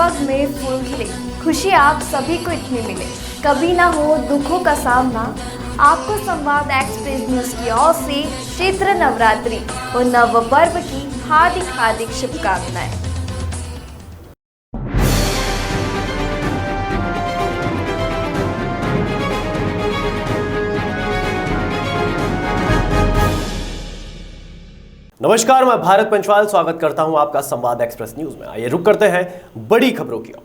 बाग में फूल खिले, खुशी आप सभी को इतनी मिले, कभी ना हो दुखों का सामना। आपको संवाद एक्सप्रेस न्यूज की ओर से चैत्र नवरात्रि और नव पर्व की हार्दिक हार्दिक शुभकामनाएं। नमस्कार, मैं भारत पंचवाल स्वागत करता हूं आपका संवाद एक्सप्रेस न्यूज में। आइए रुक करते हैं बड़ी खबरों की ओर।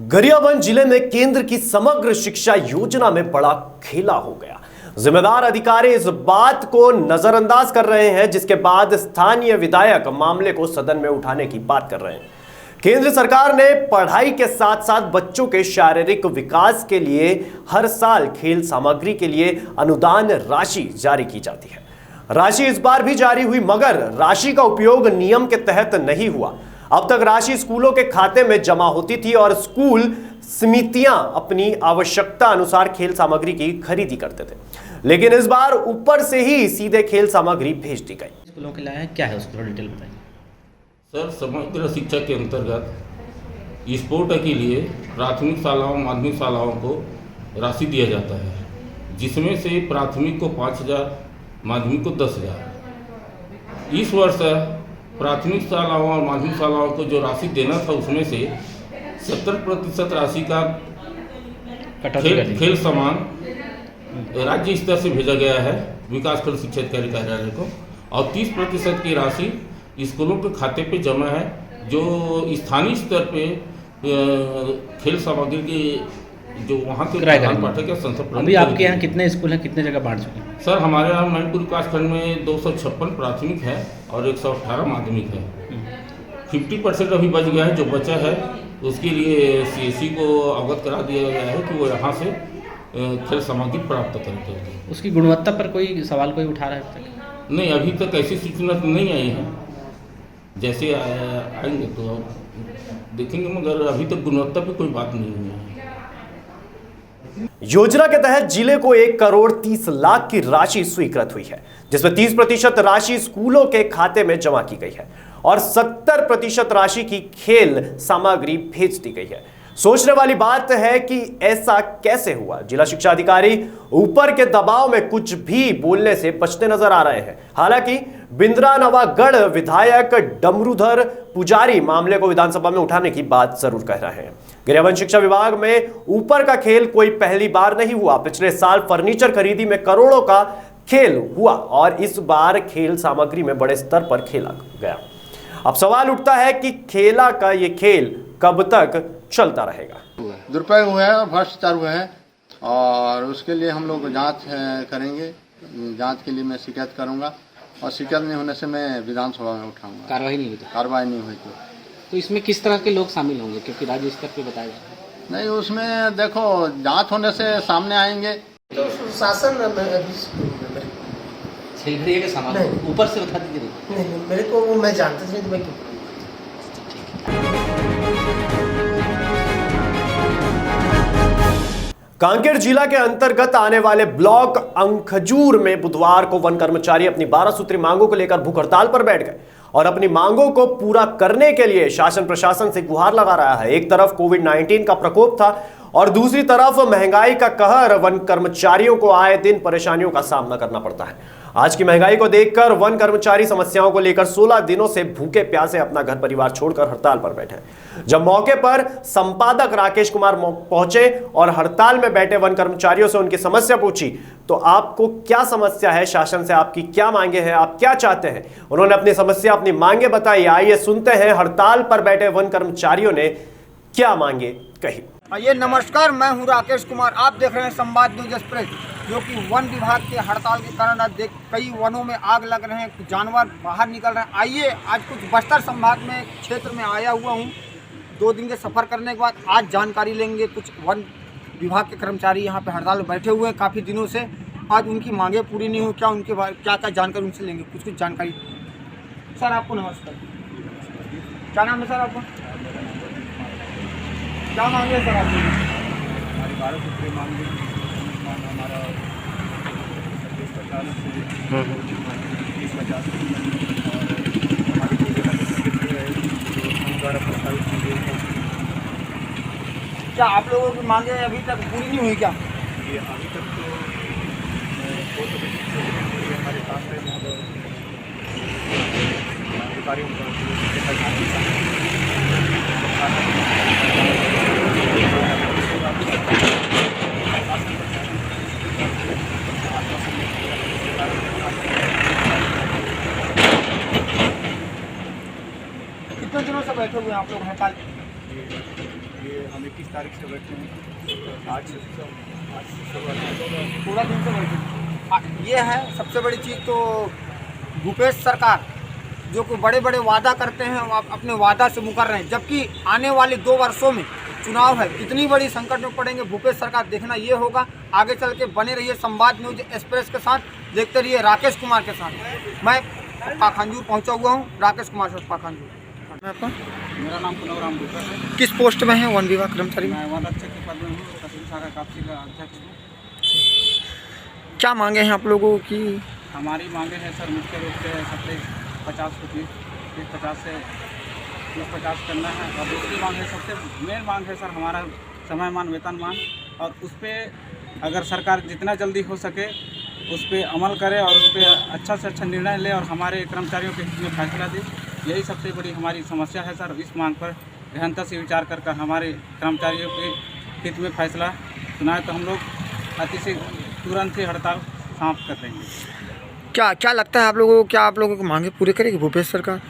गरियाबंद जिले में केंद्र की समग्र शिक्षा योजना में बड़ा खेला हो गया। जिम्मेदार अधिकारी इस बात को नजरअंदाज कर रहे हैं, जिसके बाद स्थानीय विधायक मामले को सदन में उठाने की बात कर रहे हैं। केंद्र सरकार ने पढ़ाई के साथ साथ बच्चों के शारीरिक विकास के लिए हर साल खेल सामग्री के लिए अनुदान राशि जारी की जाती है। राशि इस बार भी जारी हुई, मगर राशि का उपयोग नियम के तहत नहीं हुआ। अब तक राशि स्कूलों के खाते में जमा होती थी और स्कूल समितियां अपनी आवश्यकता अनुसार खेल सामग्री की खरीदी करते थे, लेकिन इस बार ऊपर से ही सीधे खेल सामग्री भेज दी गई। स्कूलों के लाया क्या है, उसको डिटेल बताइए। सर, समग्र शिक्षा के अंतर्गत स्पोर्ट के लिए प्राथमिक शालाओं माध्यमिक शालाओं को राशि दिया जाता है, जिसमें से प्राथमिक को 5,000, माध्यमिक को 10,000। इस वर्ष प्राथमिक शालाओं और माध्यमिक शालाओं को जो राशि देना था, उसमें से 70% राशि का खेल सामान राज्य स्तर से भेजा गया है विकासखंड शिक्षा अधिकारी कार्यालय को, और 30% की राशि स्कूलों के खाते पे जमा है, जो स्थानीय स्तर पे खेल सामग्री की जो वहाँ के प्रधान पाठक या संस्था। अभी आपके यहाँ कितने स्कूल हैं, कितने जगह बांट चुके हैं? सर, हमारे यहाँ मैनपुर विकासखंड में 256 प्राथमिक है और 118 माध्यमिक है। 50% अभी बच गया है। जो बचा है उसके लिए CSC को अवगत करा दिया गया है कि वो यहाँ से खेल सामग्री प्राप्त करते हैं। उसकी गुणवत्ता पर कोई सवाल कोई उठा रहा है? नहीं, अभी तक ऐसी सूचना तो नहीं आई है। जैसे आएंगे तो देखेंगे, मगर अभी तक गुणवत्ता पे कोई बात नहीं हुई है। योजना के तहत जिले को 1,30,00,000 की राशि स्वीकृत हुई है, जिसमें 30% राशि स्कूलों के खाते में जमा की गई है और 70% राशि की खेल सामग्री भेज दी गई है। सोचने वाली बात है कि ऐसा कैसे हुआ। जिला शिक्षा अधिकारी ऊपर के दबाव में कुछ भी बोलने से बचते नजर आ रहे हैं। हालांकि बिंद्रानवागढ़ विधायक डमरूधर पुजारी मामले को विधानसभा में उठाने की बात जरूर कह रहे हैं। गरियाबंद शिक्षा विभाग में ऊपर का खेल कोई पहली बार नहीं हुआ। पिछले साल फर्नीचर खरीदी में करोड़ों का खेल हुआ और इस बार खेल सामग्री में बड़े स्तर पर खेला गया। अब सवाल उठता है कि खेला का ये खेल कब तक चलता रहेगा। दुरुपयोग हुआ है, भ्रष्टाचार हुआ है, और उसके लिए हम लोग जांच करेंगे। जांच के लिए मैं शिकायत करूंगा, और शिकायत नहीं होने से मैं विधानसभा में उठाऊंगा। कार्रवाई नहीं हुई तो इसमें किस तरह के लोग शामिल होंगे, क्योंकि राज्य स्तर पे बताया जाए? नहीं, उसमें देखो जांच होने से सामने आएंगे। तो शासन के सामान ऊपर से बता दीजिए। नहीं, मेरे को वो मैं जानता नहीं, तो मैं क्यों। कांकेर जिला के अंतर्गत आने वाले ब्लॉक अंखजूर में बुधवार को वन कर्मचारी अपनी 12 सूत्री मांगों को लेकर भूख हड़ताल पर बैठ गए और अपनी मांगों को पूरा करने के लिए शासन प्रशासन से गुहार लगा रहा है। एक तरफ कोविड-19 का प्रकोप था और दूसरी तरफ महंगाई का कहर। वन कर्मचारियों को आए दिन परेशानियों का सामना करना पड़ता है। आज की महंगाई को देखकर वन कर्मचारी समस्याओं को लेकर 16 दिनों से भूखे प्यासे अपना घर परिवार छोड़कर हड़ताल पर बैठे। जब मौके पर संपादक राकेश कुमार पहुंचे और हड़ताल में बैठे वन कर्मचारियों से उनकी समस्या पूछी, तो आपको क्या समस्या है, शासन से आपकी क्या मांगे हैं, आप क्या चाहते हैं, उन्होंने अपनी समस्या अपनी मांगे बताई। आइए सुनते हैं हड़ताल पर बैठे वन कर्मचारियों ने क्या मांगे कही। ये नमस्कार, मैं हूं राकेश कुमार। आप देख रहे हैं संवाद न्यूज एक्सप्रेस। जो कि वन विभाग के हड़ताल के कारण आज कई वनों में आग लग रहे हैं, कुछ जानवर बाहर निकल रहे हैं। आइए आज कुछ बस्तर संभाग में क्षेत्र में आया हुआ हूं। 2 दिन के सफ़र करने के बाद आज जानकारी लेंगे। कुछ वन विभाग के कर्मचारी यहाँ पे हड़ताल में बैठे हुए हैं काफ़ी दिनों से। आज उनकी मांगे पूरी नहीं हुई, क्या उनके क्या क्या जानकारी उनसे लेंगे, कुछ जानकारी। सर आपको नमस्कार, क्या नाम है सर आपका? क्या मांगे सर आपको? हमारी 12 सूत्री मांगे, हमारा 30 50 से 30 50 और हमारी क्या आप लोगों की मांगे अभी तक पूरी नहीं हुई क्या? ये अभी तक तो पोस्ट ऑफिस से हमारे काम पे अधिकारियों कितने दिनों से बैठे हुए हैं आप लोग हड़ताल? ये हम 21 तारीख से बैठे हैं, आज से पूरा दिन से बैठे। ये है सबसे बड़ी चीज़ तो भूपेश सरकार जो कि बड़े बड़े वादा करते हैं वो अपने वादा से मुकर रहे हैं, जबकि आने वाले 2 वर्षों में चुनाव है, कितनी बड़ी संकट में पड़ेंगे भूपेश सरकार देखना ये होगा। आगे चल के बने रहिए संवाद न्यूज एक्सप्रेस के साथ, देखते रहिए राकेश कुमार के साथ। मैं पाखंजूर पहुंचा हुआ हूं, राकेश कुमार से पाखंजूर। आपका मेरा नाम पुनवराम बुकर है। किस पोस्ट में है? वन विभाग कर्मचारी में। मैं वन रक्षक के पद में हूँ, तहसील शाखा कापसी का अध्यक्ष हूँ। क्या मांगे हैं आप लोगों की? हमारी मांगे हैं सर मुख्य रूप से 50 को 50 से 50 करना है, और दूसरी मांग है, सबसे मेन मांग है सर हमारा समयमान वेतनमान, और उस पर अगर सरकार जितना जल्दी हो सके उस पर अमल करे और उस पर अच्छा से अच्छा निर्णय ले और हमारे कर्मचारियों के हित में फैसला दे। यही सबसे बड़ी हमारी समस्या है सर। इस मांग पर गहनता से विचार कर हमारे कर्मचारियों के हित में फैसला सुनाए तो हम लोग अतिशय तुरंत ही हड़ताल समाप्त कर देंगे। क्या लगता है आप लोगों को, क्या आप लोगों को मांगे पूरी करेगी भूपेश सरकार?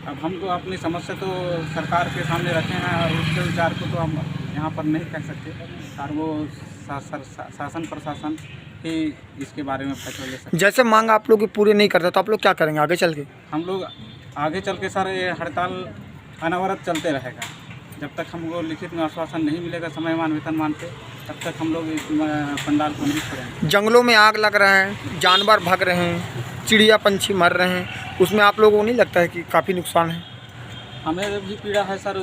अब हम तो अपनी समस्या तो सरकार के सामने रखे हैं और उसके विचार को तो हम यहाँ पर नहीं कह सकते, और वो शासन प्रशासन ही इसके बारे में फैसला ले सकते। जैसे मांग आप लोग पूरी नहीं करते तो आप लोग क्या करेंगे आगे चल के? हम लोग आगे चल के सर ये हड़ताल अनवरत चलते रहेगा जब तक हमको लिखित में आश्वासन नहीं मिलेगा समयमान वेतनमान पे, तब तक हम लोग इस पंडाल को नहीं छोड़ेंगे। जंगलों में आग लग रहा है, जानवर भाग रहे हैं, चिड़िया पंछी मर रहे हैं, उसमें आप लोगों को नहीं लगता है कि काफ़ी नुकसान है? हमें भी पीड़ा है सर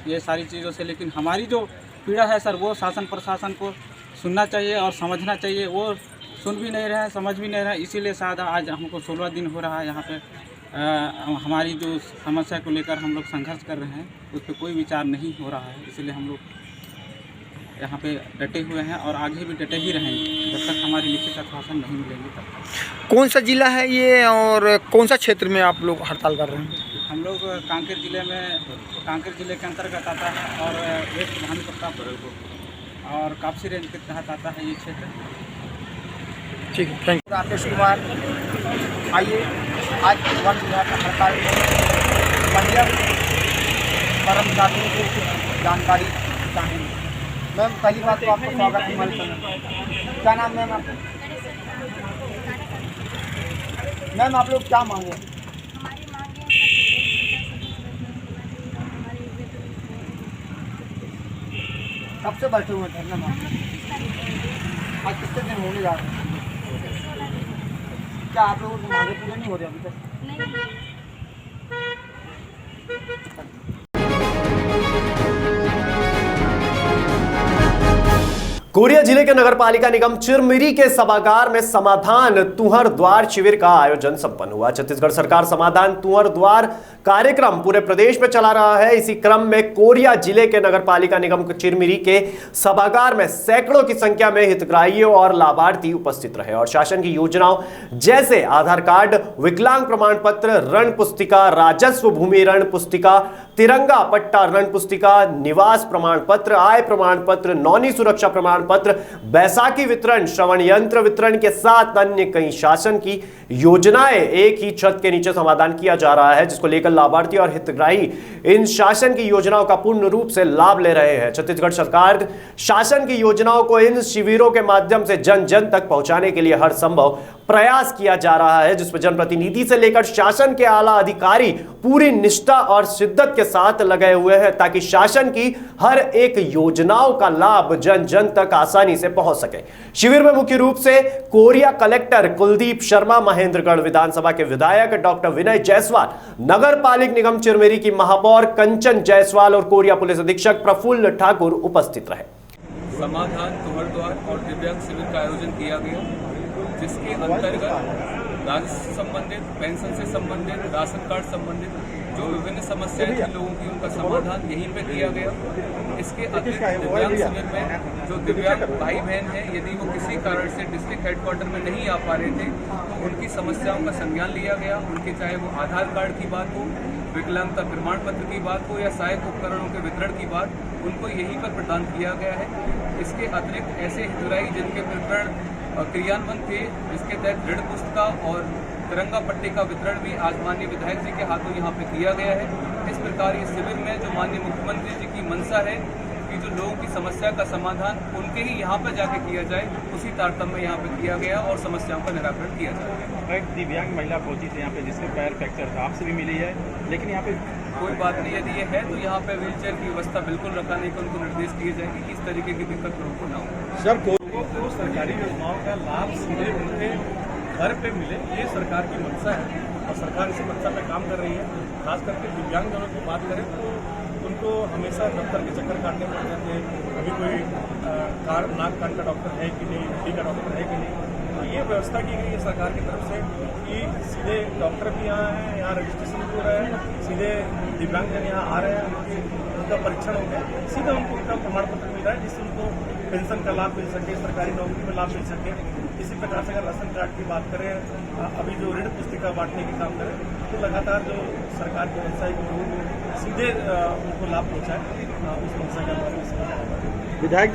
ये सारी चीज़ों से, लेकिन हमारी जो पीड़ा है सर वो शासन प्रशासन को सुनना चाहिए और समझना चाहिए। वो सुन भी नहीं रहे हैं, समझ भी नहीं रहे हैं, इसीलिए शायद आज हमको 16 दिन हो रहा है यहाँ पे हमारी जो समस्या को लेकर हम लोग संघर्ष कर रहे हैं उस पर कोई विचार नहीं हो रहा है। इसीलिए हम लोग यहाँ पे डटे हुए हैं और आगे भी डटे ही रहेंगे जब तक हमारी लिखित आश्वासन नहीं मिलेंगे तब तक। कौन सा जिला है ये और कौन सा क्षेत्र में आप लोग हड़ताल कर रहे हैं? हम लोग कांकेर जिले के अंतर्गत आता है और वेस्ट भानुप्रतापपुर और कापसी रेंज के तहत आता है ये क्षेत्र। ठीक है, थैंक यू। राकेश कुमार, आइए आज वन विभाग का हड़ताल पंजाब कर्मचारियों को जानकारी चाहेंगे। मैम पहली बात तो आपका स्वागत है हमारे चैनल। क्या नाम मैम आपका? मैम आप लोग क्या मांगे? कब से बैठे हुए धरना मांगे? आज कितने दिन होने जा रहे हैं? क्या आप लोगों की मांगे पूरी नहीं हो रही अभी तक? कोरिया जिले के नगरपालिका निगम चिरमिरी के सभागार में समाधान तुहर द्वार शिविर का आयोजन संपन्न हुआ। छत्तीसगढ़ सरकार समाधान तुहर द्वार कार्यक्रम पूरे प्रदेश में चला रहा है। इसी क्रम में कोरिया जिले के नगरपालिका निगम चिरमिरी के सभागार में सैकड़ों की संख्या में हितग्राहियों और लाभार्थी उपस्थित रहे और शासन की योजनाओं जैसे आधार कार्ड, विकलांग प्रमाण पत्र, ऋण पुस्तिका, राजस्व भूमि ऋण पुस्तिका, तिरंगा पट्टा ऋण पुस्तिका, निवास प्रमाण पत्र, आय प्रमाण पत्र, नौनी सुरक्षा प्रमाण पत्र, बैसाखी वितरण, श्रवण यंत्र वितरण के साथ अन्य कई शासन की योजनाएं एक ही छत के नीचे समाधान किया जा रहा है, जिसको लेकर लाभार्थी और हितग्राही इन शासन की योजनाओं का पूर्ण रूप से लाभ ले रहे हैं। छत्तीसगढ़ सरकार शासन की योजनाओं को इन शिविरों के माध्यम से जन जन तक पहुंचाने के लिए हर संभव प्रयास किया जा रहा है, जिसमें जनप्रतिनिधि से लेकर शासन के आला अधिकारी पूरी निष्ठा और शिद्दत के साथ लगे हुए हैं ताकि शासन की हर एक योजनाओं का लाभ जन जन तक आसानी से पहुंच सके। शिविर में मुख्य रूप से कोरिया कलेक्टर कुलदीप शर्मा, महेंद्रगढ़ विधानसभा के विधायक डॉक्टर विनय जायसवाल, नगर पालिक निगम चिरमिरी की महापौर कंचन जायसवाल और कोरिया पुलिस अधीक्षक प्रफुल्ल ठाकुर उपस्थित रहे। समाधान तुहर द्वार और दिव्यांग शिविर का आयोजन किया गया, जिसके अंतर्गत राजस्व से संबंधित, पेंशन से संबंधित, राशन कार्ड संबंधित जो विभिन्न समस्याएं थी लोगों की, उनका समाधान यहीं पे किया गया। इसके अतिरिक्त दिव्यांग शिविर में जो दिव्यांग भाई बहन हैं, यदि वो किसी कारण से डिस्ट्रिक्ट हेडक्वार्टर में नहीं आ पा रहे थे तो उनकी समस्याओं का संज्ञान लिया गया। उनके चाहे वो आधार कार्ड की बात हो, विकलांगता प्रमाण पत्र की बात हो या सहायक उपकरणों के वितरण की बात, उनको यहीं पर प्रदान किया गया है। इसके अतिरिक्त ऐसे हितग्राही जिनके प्रकरण क्रियान्वयन थे, जिसके तहत ऋण पुस्तिका और तिरंगा पट्टे का वितरण भी आज माननीय विधायक जी के हाथों यहाँ पे किया गया है। इस प्रकार इस शिविर में जो माननीय मुख्यमंत्री जी की मंशा है कि जो लोगों की समस्या का समाधान उनके ही यहाँ पर जाके किया जाए, उसी तारतम्य में यहाँ पे किया गया और समस्याओं का निराकरण किया जाए। एक दिव्यांग महिला पहुंची थी यहाँ पे जिसके पैर फ्रैक्चर था, आपसे भी मिली है, लेकिन यहाँ पे कोई बात नहीं, यदि ये है तो यहाँ पे व्हीलचेयर की व्यवस्था बिल्कुल रखाने का उनको निर्देश दिए जाएंगे कि इस तरीके की दिक्कत लोगों को ना हो। सर लोगों को सरकारी योजनाओं का लाभ सीधे उनके घर पे मिले, ये सरकार की मंशा है और सरकार इसी मंशा पे काम कर रही है। खास करके दिव्यांगजनों की बात करें तो उनको हमेशा दफ्तर के चक्कर काटने पड़ जाते हैं। अभी कोई नाक कान का डॉक्टर है कि नहीं, हड्डी का डॉक्टर है कि नहीं, तो ये व्यवस्था की गई है सरकार की तरफ से कि सीधे डॉक्टर भी यहाँ हैं, यहाँ रजिस्ट्रेशन भी हो रहा है, सीधे दिव्यांगजन यहाँ आ रहे हैं, उनका परीक्षण हो गया, सीधा उनको उनका प्रमाण पत्र मिल रहा है जिससे उनको पेंशन का लाभ मिल सके, सरकारी नौकरी में लाभ मिल सके। इसी प्रकार से अगर राशन कार्ड की बात करें, अभी जो ऋण पुस्तिका बांटने की काम करें, तो लगातार जो सरकार की मंशा है कि लोगों को सीधे उनको लाभ पहुँचाए, उस मंशा का विधायक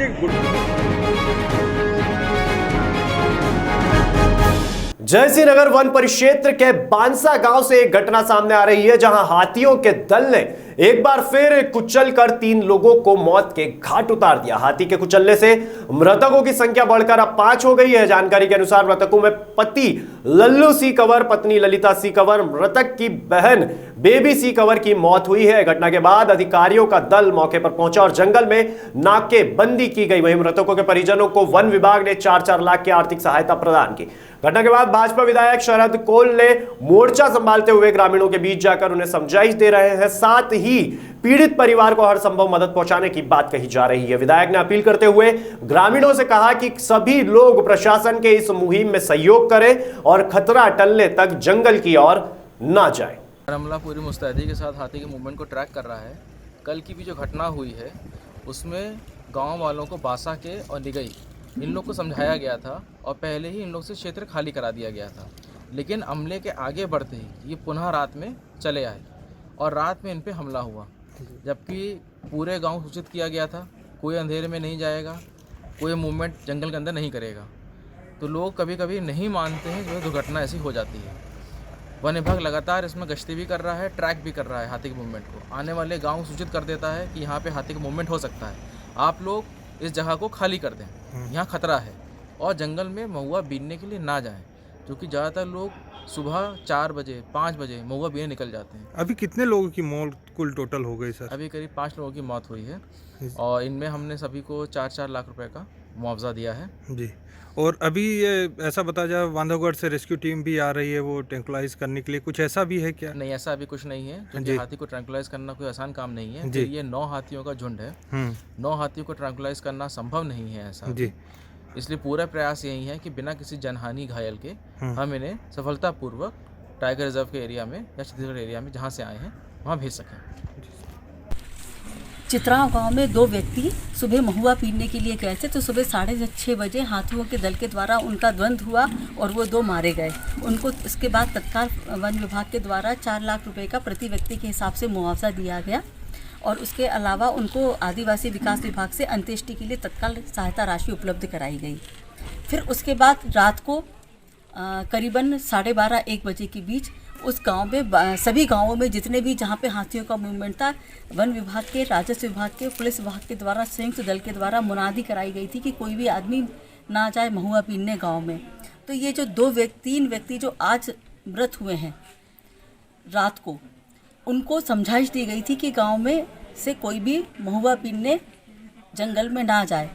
जयसिंह नगर वन परिक्षेत्र के बांसा गांव से एक घटना सामने आ रही है, जहां हाथियों के दल ने एक बार फिर कुचलकर 3 लोगों को मौत के घाट उतार दिया। हाथी के कुचलने से मृतकों की संख्या बढ़कर अब 5 हो गई है। जानकारी के अनुसार मृतकों में पति लल्लू सी कंवर, पत्नी ललिता सी कंवर, मृतक की बहन बेबी सी कंवर की मौत हुई है। घटना के बाद अधिकारियों का दल मौके पर पहुंचा और जंगल में नाकेबंदी की गई। वहीं मृतकों के परिजनों को वन विभाग ने 4-4 लाख की आर्थिक सहायता प्रदान की। घटना के बाद भाजपा विधायक शरद कोल ने मोर्चा संभालते हुए ग्रामीणों के बीच जाकर उन्हें समझाइश दे रहे हैं। साथ ही पीड़ित परिवार को हर संभव मदद पहुंचाने की बात कही जा रही है। विधायक ने अपील करते हुए ग्रामीणों से कहा कि सभी लोग प्रशासन के इस मुहिम में सहयोग करें और खतरा टलने तक जंगल की ओर न जाए। अमला पूरी मुस्तैदी के साथ हाथी के मूवमेंट को ट्रैक कर रहा है। कल की भी जो घटना हुई है उसमें गाँव वालों को बासा के और निगई इन लोग को समझाया गया था और पहले ही इन लोग से क्षेत्र खाली करा दिया गया था, लेकिन अमले के आगे बढ़ते ही ये पुनः रात में चले आए और रात में इन पे हमला हुआ, जबकि पूरे गांव सूचित किया गया था कोई अंधेरे में नहीं जाएगा, कोई मूवमेंट जंगल के अंदर नहीं करेगा। तो लोग कभी कभी नहीं मानते हैं, जो दुर्घटना ऐसी हो जाती है। वन विभाग लगातार इसमें गश्ती भी कर रहा है, ट्रैक भी कर रहा है हाथी के मूवमेंट को। आने वाले गाँव सूचित कर देता है कि यहाँ पर हाथी का मूवमेंट हो सकता है, आप लोग इस जगह को खाली कर दें, यहाँ खतरा है, और जंगल में महुआ बीनने के लिए ना जाएं, क्योंकि ज़्यादातर लोग सुबह 4 बजे 5 बजे महुआ बीनने निकल जाते हैं। अभी कितने लोगों की मौत कुल टोटल हो गई सर? अभी करीब 5 लोगों की मौत हुई है और इनमें हमने सभी को 4-4 लाख रुपए का मुआवजा दिया है जी। और अभी ये ऐसा बताया जाए बांधवगढ़ से रेस्क्यू टीम भी आ रही है वो ट्रैंकुलाइज करने के लिए, कुछ ऐसा भी है क्या? नहीं, ऐसा अभी कुछ नहीं है, क्योंकि हाथी को ट्रैंकुलाइज करना कोई आसान काम नहीं है। तो ये 9 हाथियों का झुंड है, 9 हाथियों को ट्रैंकुलाइज करना संभव नहीं है ऐसा जी। इसलिए पूरा प्रयास यही है कि बिना किसी जनहानि घायल के हम इन्हें सफलतापूर्वक टाइगर रिजर्व के एरिया में या छत्तीसगढ़ एरिया में जहाँ से आए हैं वहाँ भेज सकें। चित्राव गांव में 2 व्यक्ति सुबह महुआ पीने के लिए गए थे, तो सुबह 6:30 बजे हाथियों के दल के द्वारा उनका द्वंद्व हुआ और वो 2 मारे गए। उनको इसके बाद तत्काल वन विभाग के द्वारा 4 लाख रुपए का प्रति व्यक्ति के हिसाब से मुआवजा दिया गया और उसके अलावा उनको आदिवासी विकास विभाग से अंत्येष्टि के लिए तत्काल सहायता राशि उपलब्ध कराई गई। फिर उसके बाद रात को करीबन 12:30-1 बजे के बीच उस गांव में सभी गांवों में जितने भी जहां पे हाथियों का मूवमेंट था, वन विभाग के, राजस्व विभाग के, पुलिस विभाग के द्वारा संयुक्त दल के द्वारा मुनादी कराई गई थी कि कोई भी आदमी ना जाए महुआ पीने गांव में। तो ये जो 3 व्यक्ति जो आज मृत हुए हैं रात को, उनको समझाइश दी गई थी कि गांव में से कोई भी महुआ पीने जंगल में ना जाए।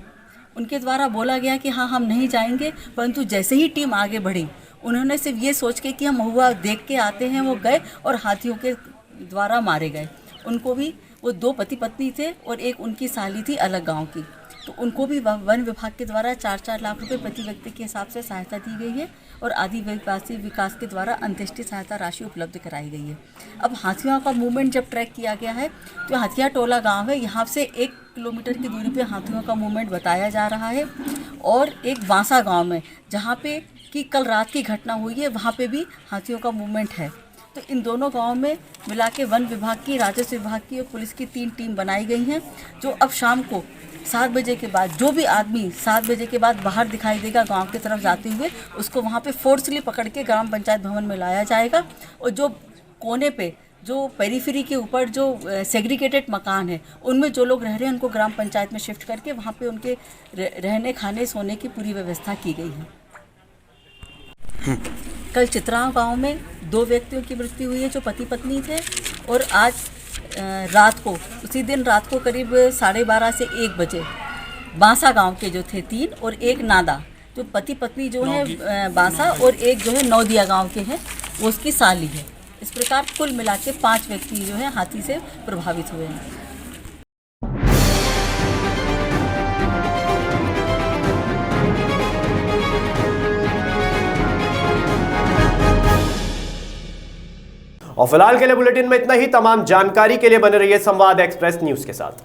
उनके द्वारा बोला गया कि हाँ हम नहीं जाएंगे, परंतु जैसे ही टीम आगे बढ़ी उन्होंने सिर्फ ये सोच के कि हम महुआ देख के आते हैं, वो गए और हाथियों के द्वारा मारे गए। उनको भी वो 2 पति पत्नी थे और एक उनकी साली थी अलग गांव की। तो उनको भी वन विभाग के द्वारा 4-4 लाख रुपए प्रति व्यक्ति के हिसाब से सहायता दी गई है और आदिवासी विकास के द्वारा अंत्येष्टि सहायता राशि उपलब्ध कराई गई है। अब हाथियों का मूवमेंट जब ट्रैक किया गया है तो हाथिया टोला गाँव है, यहाँ से 1 किलोमीटर की दूरी पर हाथियों का मूवमेंट बताया जा रहा है। और एक बांसा गाँव में जहाँ पे कि कल रात की घटना हुई है, वहाँ पे भी हाथियों का मूवमेंट है। तो इन दोनों गांवों में मिला के वन विभाग की, राजस्व विभाग की और पुलिस की 3 टीम बनाई गई हैं, जो अब शाम को 7 बजे के बाद जो भी आदमी 7 बजे के बाद बाहर दिखाई देगा गांव की तरफ जाते हुए, उसको वहां पे फोर्सली पकड़ के ग्राम पंचायत भवन में लाया जाएगा। और जो कोने पे जो पेरीफेरी के ऊपर जो सेग्रीगेटेड मकान है, उनमें जो लोग रह रहे हैं उनको ग्राम पंचायत में शिफ्ट करके वहाँ पे उनके रहने, खाने, सोने की पूरी व्यवस्था की गई है। कल चित्रांव गांव में 2 व्यक्तियों की मृत्यु हुई है जो पति पत्नी थे। और आज रात को, उसी दिन रात को करीब 12:30 से 1 बजे बांसा गांव के जो थे 3 और 1 नादा, जो पति पत्नी जो है बांसा और एक जो है नौदिया गांव के हैं, वो उसकी साली है। इस प्रकार कुल मिला के 5 व्यक्ति जो है हाथी से प्रभावित हुए हैं। और फिलहाल के लिए बुलेटिन में इतना ही। तमाम जानकारी के लिए बने रहिए संवाद एक्सप्रेस न्यूज के साथ।